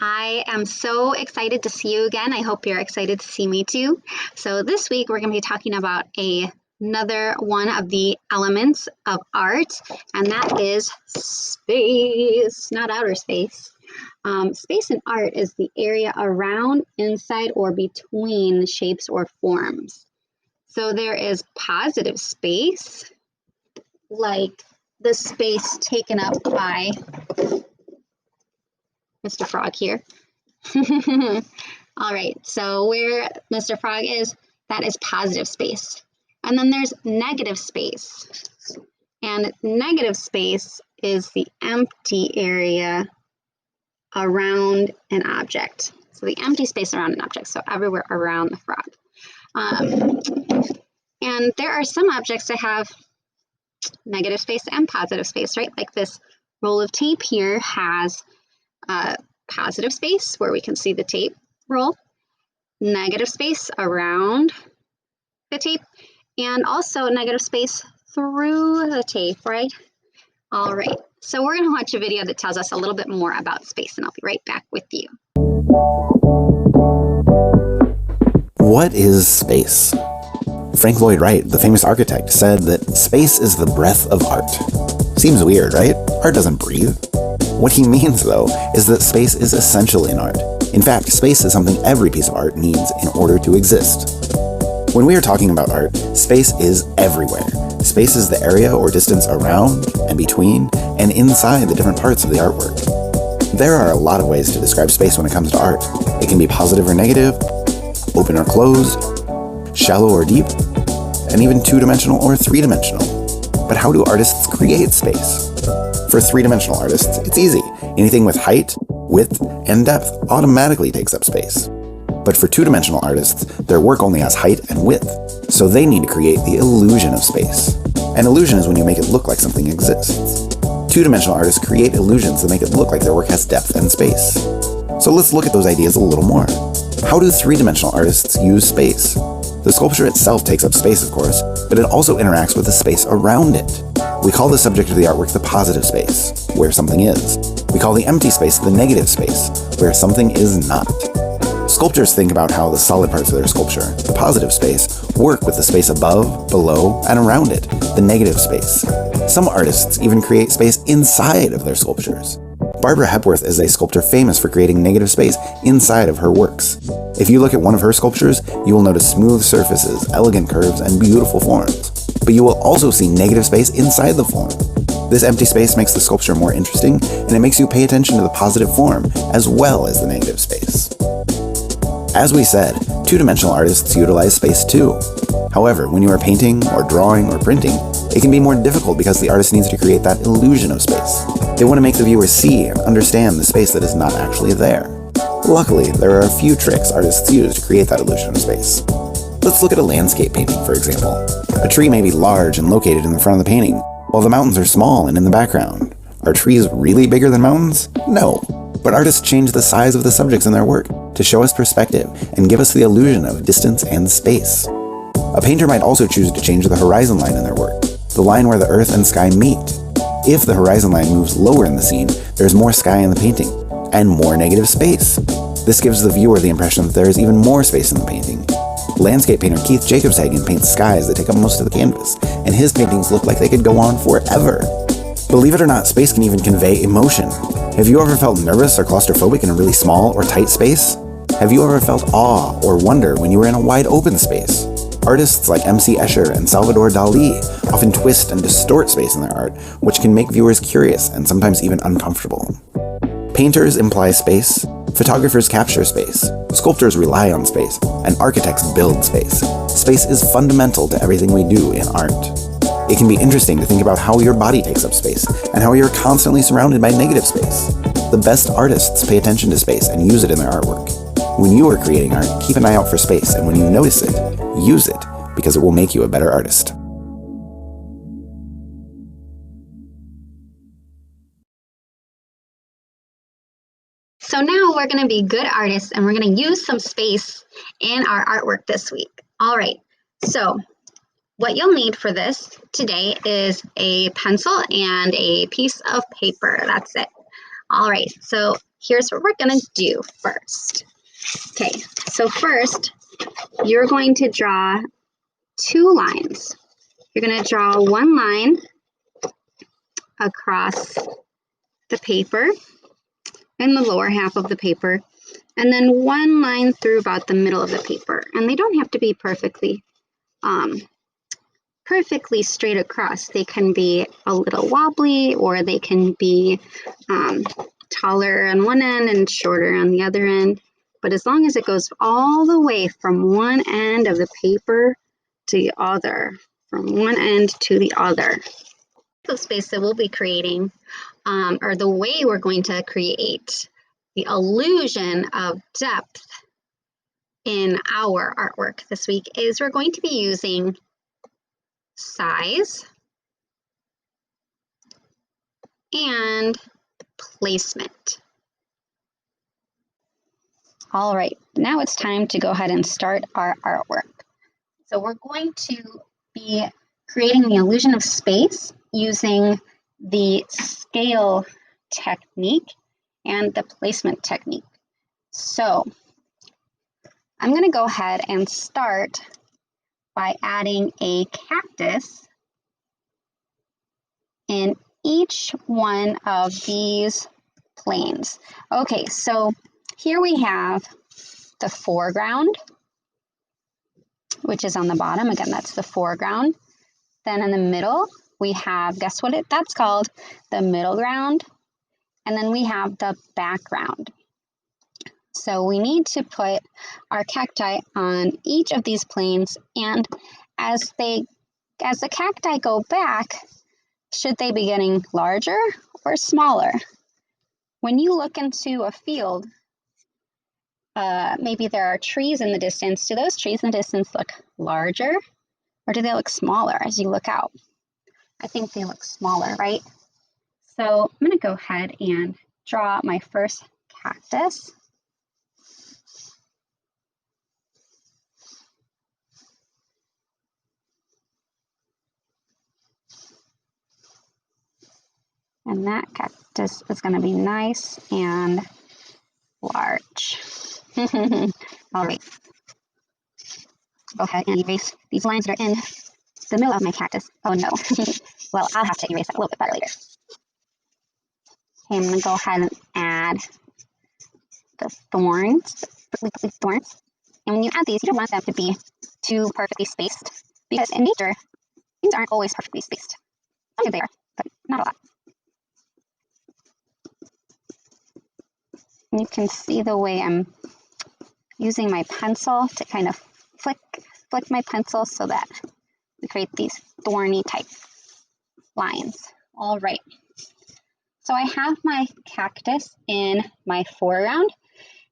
I am so excited to see you again. I hope you're excited to see me too. So this week we're going to be talking about another one of the elements of art, and that is space, not outer space. Space in art is the area around, inside, or between shapes or forms. So there is positive space, like the space taken up by Mr. Frog here. All right, so where Mr. Frog is, that is positive space. And then there's negative space. And negative space is the empty area around an object. So the empty space around an object, so everywhere around the frog. And there are some objects that have negative space and positive space, right? Like this roll of tape here has positive space where we can see the tape roll, negative space around the tape, and also negative space through the tape, right? All right, so we're gonna watch a video that tells us a little bit more about space, and I'll be right back with you. What is space? Frank Lloyd Wright, the famous architect, said that space is the breath of art. Seems weird, right? Art doesn't breathe. What he means, though, is that space is essential in art. In fact, space is something every piece of art needs in order to exist. When we are talking about art, space is everywhere. Space is the area or distance around and between and inside the different parts of the artwork. There are a lot of ways to describe space when it comes to art. It can be positive or negative, open or closed, shallow or deep, and even two-dimensional or three-dimensional. But how do artists create space? For three-dimensional artists, it's easy. Anything with height, width, and depth automatically takes up space. But for two-dimensional artists, their work only has height and width, so they need to create the illusion of space. An illusion is when you make it look like something exists. Two-dimensional artists create illusions that make it look like their work has depth and space. So let's look at those ideas a little more. How do three-dimensional artists use space? The sculpture itself takes up space, of course, but it also interacts with the space around it. We call the subject of the artwork the positive space, where something is. We call the empty space the negative space, where something is not. Sculptors think about how the solid parts of their sculpture, the positive space, work with the space above, below, and around it, the negative space. Some artists even create space inside of their sculptures. Barbara Hepworth is a sculptor famous for creating negative space inside of her works. If you look at one of her sculptures, you will notice smooth surfaces, elegant curves, and beautiful forms. But you will also see negative space inside the form. This empty space makes the sculpture more interesting, and it makes you pay attention to the positive form as well as the negative space. As we said, two-dimensional artists utilize space too. However, when you are painting or drawing or printing, it can be more difficult because the artist needs to create that illusion of space. They want to make the viewer see and understand the space that is not actually there. Luckily, there are a few tricks artists use to create that illusion of space. Let's look at a landscape painting, for example. A tree may be large and located in the front of the painting, while the mountains are small and in the background. Are trees really bigger than mountains? No. But artists change the size of the subjects in their work to show us perspective and give us the illusion of distance and space. A painter might also choose to change the horizon line in their work, the line where the earth and sky meet. If the horizon line moves lower in the scene, there's more sky in the painting, and more negative space. This gives the viewer the impression that there is even more space in the painting. Landscape painter Keith Jacobshagen paints skies that take up most of the canvas, and his paintings look like they could go on forever. Believe it or not, space can even convey emotion. Have you ever felt nervous or claustrophobic in a really small or tight space? Have you ever felt awe or wonder when you were in a wide open space? Artists like M.C. Escher and Salvador Dali often twist and distort space in their art, which can make viewers curious and sometimes even uncomfortable. Painters imply space, photographers capture space, sculptors rely on space, and architects build space. Space is fundamental to everything we do in art. It can be interesting to think about how your body takes up space and how you're constantly surrounded by negative space. The best artists pay attention to space and use it in their artwork. When you are creating art, keep an eye out for space, and when you notice it, use it, because it will make you a better artist. So now we're going to be good artists, and we're going to use some space in our artwork this week. All right, so what you'll need for this today is a pencil and a piece of paper. That's it. All right, so here's what we're going to do first. Okay, so first, you're going to draw 2 lines. You're going to draw 1 line across the paper in the lower half of the paper, and then 1 line through about the middle of the paper. And they don't have to be perfectly straight across. They can be a little wobbly, or they can be taller on one end and shorter on the other end. But as long as it goes all the way from one end of the paper to the other, from one end to the other. The space that we'll be creating, or the way we're going to create the illusion of depth in our artwork this week, is we're going to be using size and placement. All right, now it's time to go ahead and start our artwork. So we're going to be creating the illusion of space using the scale technique and the placement technique. So I'm going to go ahead and start by adding a cactus in each one of these planes. Okay, so here we have the foreground, which is on the bottom. Again, that's the foreground. Then in the middle, we have, guess what that's called? The middle ground. And then we have the background. So we need to put our cacti on each of these planes, and as the cacti go back, should they be getting larger or smaller? When you look into a field, maybe there are trees in the distance. Do those trees in the distance look larger, or do they look smaller as you look out? I think they look smaller, right? So I'm going to go ahead and draw my first cactus. And that cactus is going to be nice and large. All right. Go ahead and erase these lines that are in the middle of my cactus. Oh no. Well, I'll have to erase that a little bit better later. Okay, I'm going to go ahead and add the thorns, the thorns. And when you add these, you don't want them to be too perfectly spaced, because in nature, things aren't always perfectly spaced. Sometimes they are, but not a lot. And you can see the way I'm using my pencil to kind of flick my pencil so that we create these thorny type lines. All right. So I have my cactus in my foreground.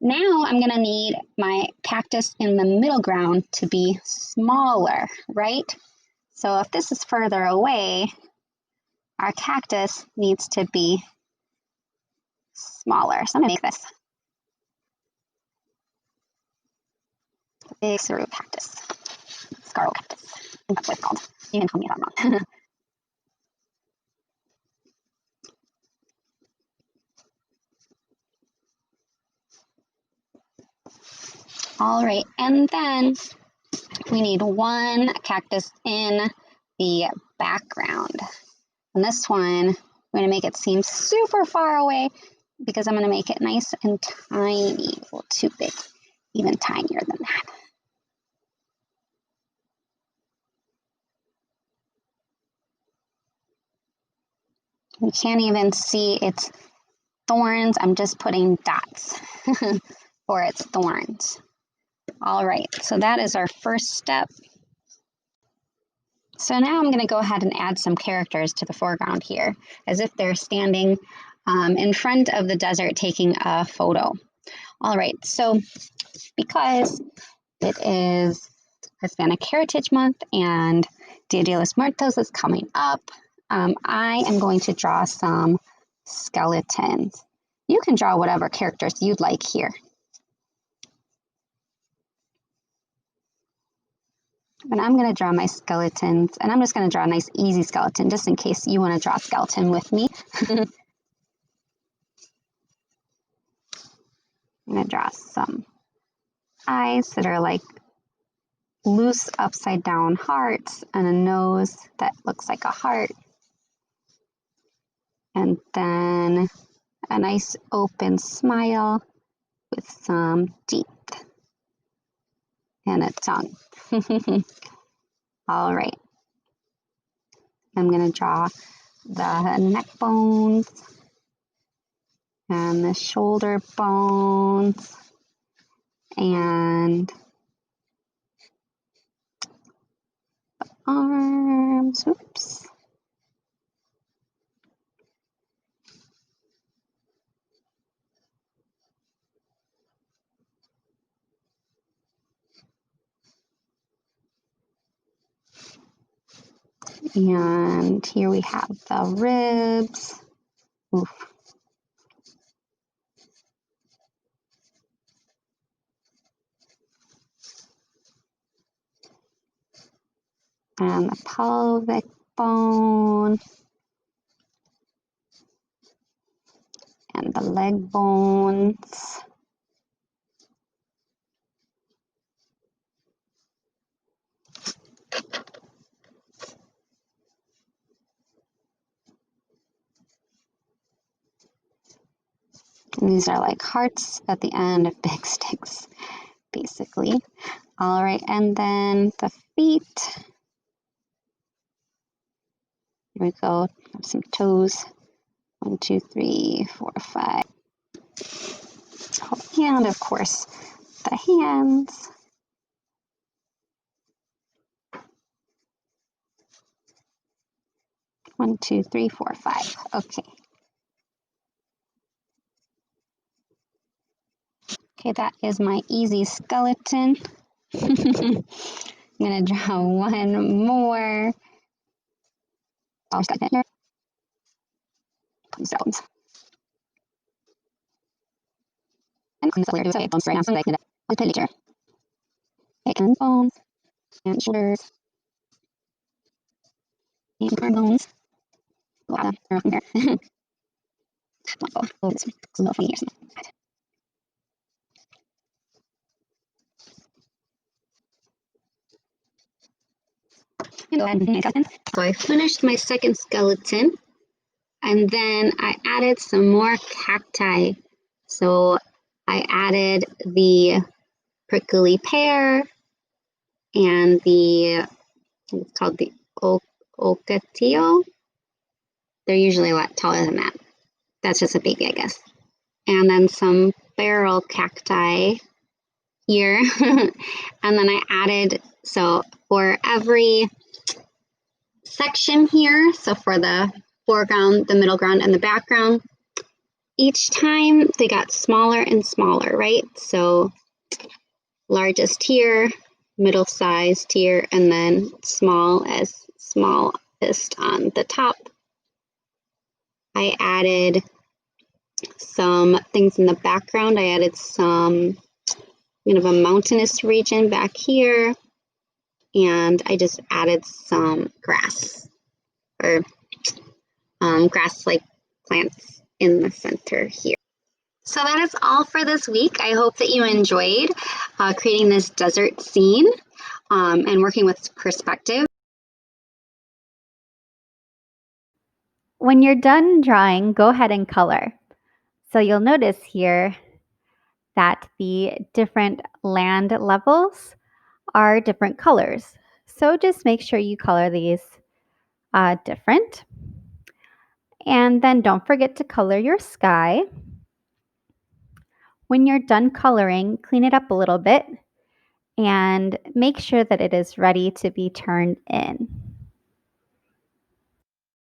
Now I'm going to need my cactus in the middle ground to be smaller, right? So if this is further away, our cactus needs to be smaller. So I'm going to make this a big Saru cactus, Scarlet cactus. I think that's what it's called. You can tell me if I'm wrong. All right, and then we need one cactus in the background. And this one, I'm going to make it seem super far away because I'm going to make it nice and tiny, a little too big, even tinier than that. You can't even see its thorns. I'm just putting dots for its thorns. All right, so that is our first step. So now I'm going to go ahead and add some characters to the foreground here, as if they're standing in front of the desert taking a photo. All right, so because it is Hispanic Heritage Month and Dia de los Muertos is coming up, I am going to draw some skeletons. You can draw whatever characters you'd like here. And I'm going to draw my skeletons, and I'm just going to draw a nice easy skeleton just in case you want to draw a skeleton with me. I'm going to draw some eyes that are like loose upside down hearts and a nose that looks like a heart. And then a nice open smile with some teeth and a tongue. All right. I'm going to draw the neck bones and the shoulder bones and arms. Oops. And here we have the ribs. Oof. And the pelvic bone. And the leg bones. And these are like hearts at the end of big sticks, basically. All right, and then the feet. Here we go, have some toes. 1, 2, 3, 4, 5. And of course, the hands. One, two, three, four, five. Okay. Okay, that is my easy skeleton. I'm gonna draw one more. Skeleton. Stones. And bones right now. Like the picture. And bones and shoulders and arm bones. Wow, they're up there. Oh, this is a little funny here. So I finished my second skeleton, and then I added some more cacti. So I added the prickly pear and the, it's called the ocotillo. They're usually a lot taller than that. That's just a baby, I guess. And then some barrel cacti here. And then I added, so for every section here, so for the foreground, the middle ground, and the background, each time they got smaller and smaller, right? So largest here, middle sized here, and then smallest on the top. I added some things in the background. I added some kind of a mountainous region back here, and I just added some grass or grass-like plants in the center here. So that is all for this week. I hope that you enjoyed creating this desert scene and working with perspective. When you're done drawing, go ahead and color. So you'll notice here that the different land levels are different colors. So just make sure you color these different. And then don't forget to color your sky. When you're done coloring, clean it up a little bit and make sure that it is ready to be turned in.